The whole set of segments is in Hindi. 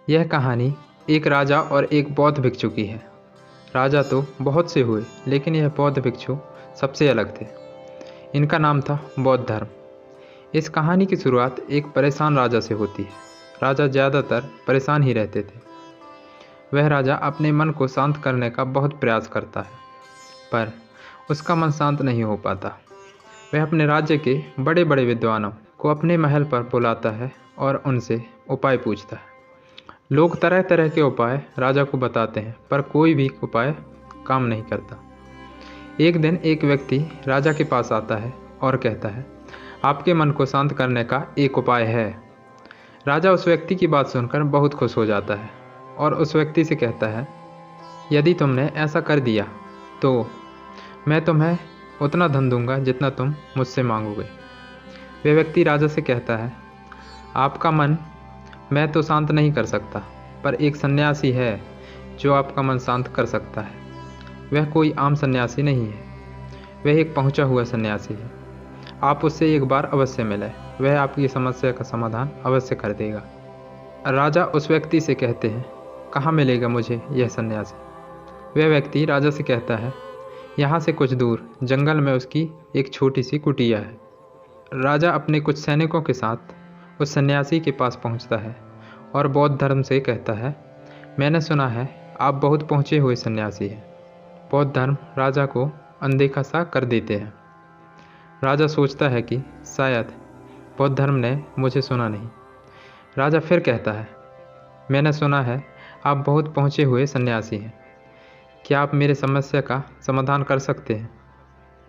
यह कहानी एक राजा और एक बौद्ध भिक्षु की है। राजा तो बहुत से हुए, लेकिन यह बौद्ध भिक्षु सबसे अलग थे। इनका नाम था बौद्ध धर्म। इस कहानी की शुरुआत एक परेशान राजा से होती है। राजा ज़्यादातर परेशान ही रहते थे। वह राजा अपने मन को शांत करने का बहुत प्रयास करता है, पर उसका मन शांत नहीं हो पाता। वह अपने राज्य के बड़े बड़े विद्वानों को अपने महल पर बुलाता है और उनसे उपाय पूछता है। लोग तरह तरह के उपाय राजा को बताते हैं, पर कोई भी उपाय काम नहीं करता। एक दिन एक व्यक्ति राजा के पास आता है और कहता है, आपके मन को शांत करने का एक उपाय है। राजा उस व्यक्ति की बात सुनकर बहुत खुश हो जाता है और उस व्यक्ति से कहता है, यदि तुमने ऐसा कर दिया तो मैं तुम्हें उतना धन दूंगा जितना तुम मुझसे मांगोगे। वह व्यक्ति राजा से कहता है, आपका मन मैं तो शांत नहीं कर सकता, पर एक सन्यासी है जो आपका मन शांत कर सकता है। वह कोई आम सन्यासी नहीं है, वह एक पहुंचा हुआ सन्यासी है। आप उससे एक बार अवश्य मिलें, वह आपकी समस्या का समाधान अवश्य कर देगा। राजा उस व्यक्ति से कहते हैं, कहाँ मिलेगा मुझे यह सन्यासी? वह व्यक्ति राजा से कहता है, यहाँ से कुछ दूर जंगल में उसकी एक छोटी सी कुटिया है। राजा अपने कुछ सैनिकों के साथ उस सन्यासी के पास पहुंचता है और बौद्ध धर्म से कहता है, मैंने सुना है आप बहुत पहुँचे हुए सन्यासी हैं। बौद्ध धर्म राजा को अनदेखा सा कर देते हैं। राजा सोचता है कि शायद बौद्ध धर्म ने मुझे सुना नहीं। राजा फिर कहता है, मैंने सुना है आप बहुत पहुँचे हुए सन्यासी हैं, क्या आप मेरे समस्या का समाधान कर सकते हैं?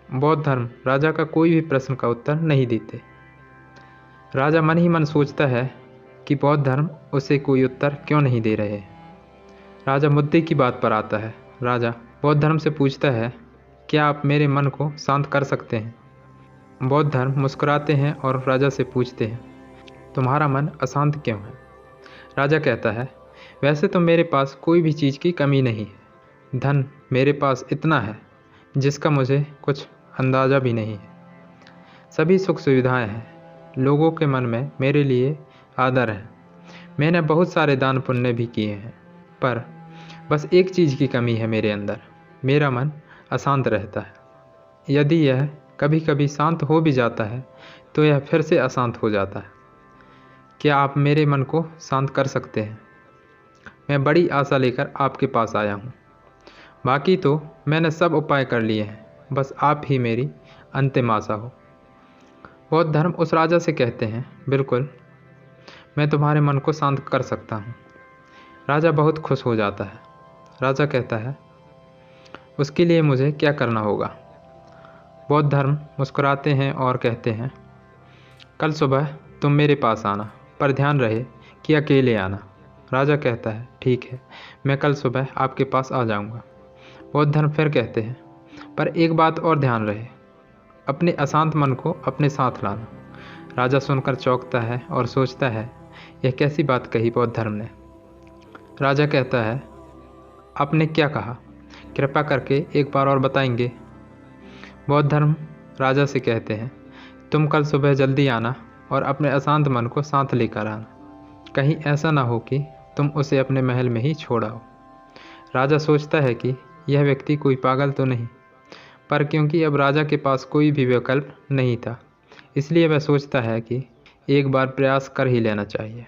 बौद्ध धर्म राजा का कोई भी प्रश्न का उत्तर नहीं देते। राजा मन ही मन सोचता है कि बौद्ध धर्म उसे कोई उत्तर क्यों नहीं दे रहे। राजा मुद्दे की बात पर आता है। राजा बौद्ध धर्म से पूछता है, क्या आप मेरे मन को शांत कर सकते हैं? बौद्ध धर्म मुस्कुराते हैं और राजा से पूछते हैं, तुम्हारा मन अशांत क्यों है? राजा कहता है, वैसे तो मेरे पास कोई भी चीज़ की कमी नहीं है। धन मेरे पास इतना है जिसका मुझे कुछ अंदाज़ा भी नहीं है। सभी सुख सुविधाएं हैं। लोगों के मन में मेरे लिए आदर है। मैंने बहुत सारे दान पुण्य भी किए हैं, पर बस एक चीज़ की कमी है मेरे अंदर, मेरा मन अशांत रहता है। यदि यह कभी कभी शांत हो भी जाता है तो यह फिर से अशांत हो जाता है। क्या आप मेरे मन को शांत कर सकते हैं? मैं बड़ी आशा लेकर आपके पास आया हूँ। बाकी तो मैंने सब उपाय कर लिए हैं, बस आप ही मेरी अंतिम आशा हो। बौद्ध धर्म उस राजा से कहते हैं, बिल्कुल, मैं तुम्हारे मन को शांत कर सकता हूँ। राजा बहुत खुश हो जाता है। राजा कहता है, उसके लिए मुझे क्या करना होगा? बौद्ध धर्म मुस्कुराते हैं और कहते हैं, कल सुबह तुम मेरे पास आना, पर ध्यान रहे कि अकेले आना। राजा कहता है, ठीक है, मैं कल सुबह आपके पास आ जाऊँगा। बौद्ध धर्म फिर कहते हैं, पर एक बात और ध्यान रहे, अपने अशांत मन को अपने साथ लाना। राजा सुनकर चौंकता है और सोचता है, यह कैसी बात कही बौद्ध धर्म ने। राजा कहता है, आपने क्या कहा? कृपया करके एक बार और बताएंगे? बौद्ध धर्म राजा से कहते हैं, तुम कल सुबह जल्दी आना और अपने अशांत मन को साथ लेकर आना। कहीं ऐसा ना हो कि तुम उसे अपने महल में ही छोड़ आओ। राजा सोचता है कि यह व्यक्ति कोई पागल तो नहीं, पर क्योंकि अब राजा के पास कोई भी विकल्प नहीं था, इसलिए वह सोचता है कि एक बार प्रयास कर ही लेना चाहिए।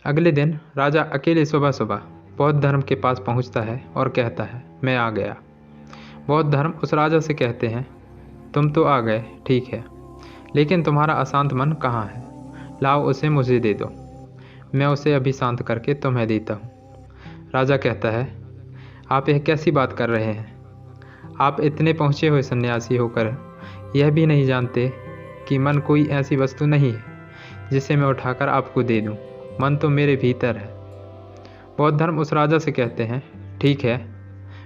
अगले दिन राजा अकेले सुबह सुबह बौद्ध धर्म के पास पहुंचता है और कहता है, मैं आ गया। बौद्ध धर्म उस राजा से कहते हैं, तुम तो आ गए, ठीक है, लेकिन तुम्हारा अशांत मन कहाँ है? लाओ उसे मुझे दे दो, मैं उसे अभी शांत करके तुम्हें देता हूँ। राजा कहता है, आप यह कैसी बात कर रहे हैं? आप इतने पहुँचे हुए सन्यासी होकर यह भी नहीं जानते कि मन कोई ऐसी वस्तु नहीं है जिसे मैं उठाकर आपको दे दूं। मन तो मेरे भीतर है। बौद्ध धर्म उस राजा से कहते हैं, ठीक है,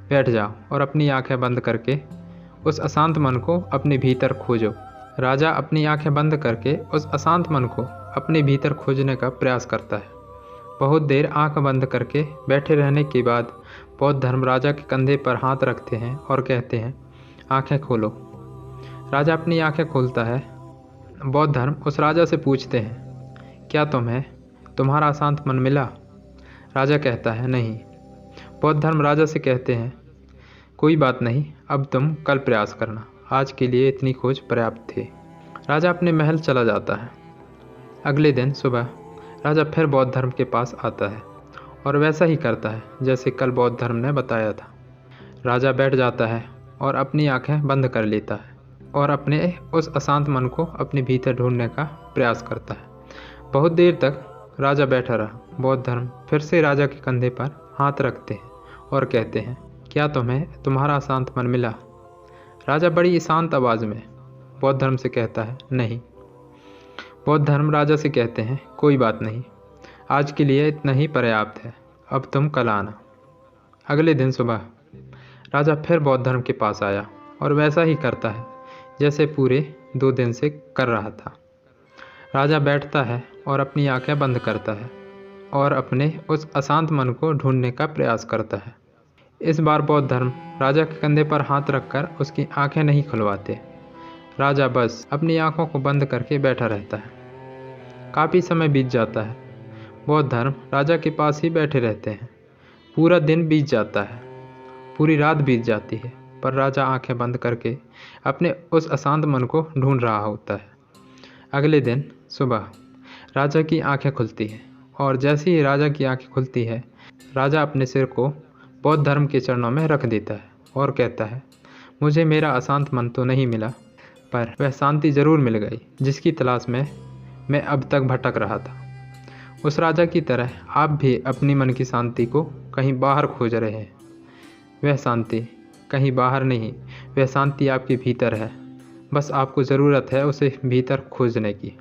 बैठ जाओ और अपनी आंखें बंद करके उस अशांत मन को अपने भीतर खोजो। राजा अपनी आंखें बंद करके उस अशांत मन को अपने भीतर खोजने का प्रयास करता है। बहुत देर आंख बंद करके बैठे रहने के बाद बौद्ध धर्म राजा के कंधे पर हाथ रखते हैं और कहते हैं, आंखें खोलो। राजा अपनी आंखें खोलता है। बौद्ध धर्म उस राजा से पूछते हैं, क्या तुम्हें तुम्हारा अशांत मन मिला? राजा कहता है नहीं। बौद्ध धर्म राजा से कहते हैं कोई बात नहीं, अब तुम कल प्रयास करना, आज के लिए इतनी खोज पर्याप्त थी। राजा अपने महल चला जाता है। अगले दिन सुबह राजा फिर बौद्ध धर्म के पास आता है और वैसा ही करता है जैसे कल बौद्ध धर्म ने बताया था। राजा बैठ जाता है और अपनी आंखें बंद कर लेता है और अपने उस अशांत मन को अपने भीतर ढूंढने का प्रयास करता है। बहुत देर तक राजा बैठा रहा। बौद्ध धर्म फिर से राजा के कंधे पर हाथ रखते हैं और कहते हैं क्या तुम्हें तुम्हारा अशांत मन मिला? राजा बड़ी शांत आवाज़ में बौद्ध धर्म से कहता है नहीं। बौद्ध धर्म राजा से कहते हैं कोई बात नहीं, आज के लिए इतना ही पर्याप्त है, अब तुम कल आना। अगले दिन सुबह राजा फिर बौद्ध धर्म के पास आया और वैसा ही करता है जैसे पूरे 2 दिन से कर रहा था। राजा बैठता है और अपनी आंखें बंद करता है और अपने उस अशांत मन को ढूंढने का प्रयास करता है। इस बार बौद्ध धर्म राजा के कंधे पर हाथ रखकर उसकी आंखें नहीं खुलवाते। राजा बस अपनी आंखों को बंद करके बैठा रहता है। काफ़ी समय बीत जाता है। बौद्ध धर्म राजा के पास ही बैठे रहते हैं। पूरा दिन बीत जाता है, पूरी रात बीत जाती है, पर राजा आंखें बंद करके अपने उस अशांत मन को ढूंढ रहा होता है। अगले दिन सुबह राजा की आंखें खुलती हैं और जैसे ही राजा की आंखें खुलती है, राजा अपने सिर को बौद्ध धर्म के चरणों में रख देता है और कहता है मुझे मेरा अशांत मन तो नहीं मिला, पर वह शांति ज़रूर मिल गई जिसकी तलाश में मैं अब तक भटक रहा था। उस राजा की तरह आप भी अपनी मन की शांति को कहीं बाहर खोज रहे हैं। वह शांति कहीं बाहर नहीं, वह शांति आपके भीतर है। बस आपको ज़रूरत है उसे भीतर खोजने की।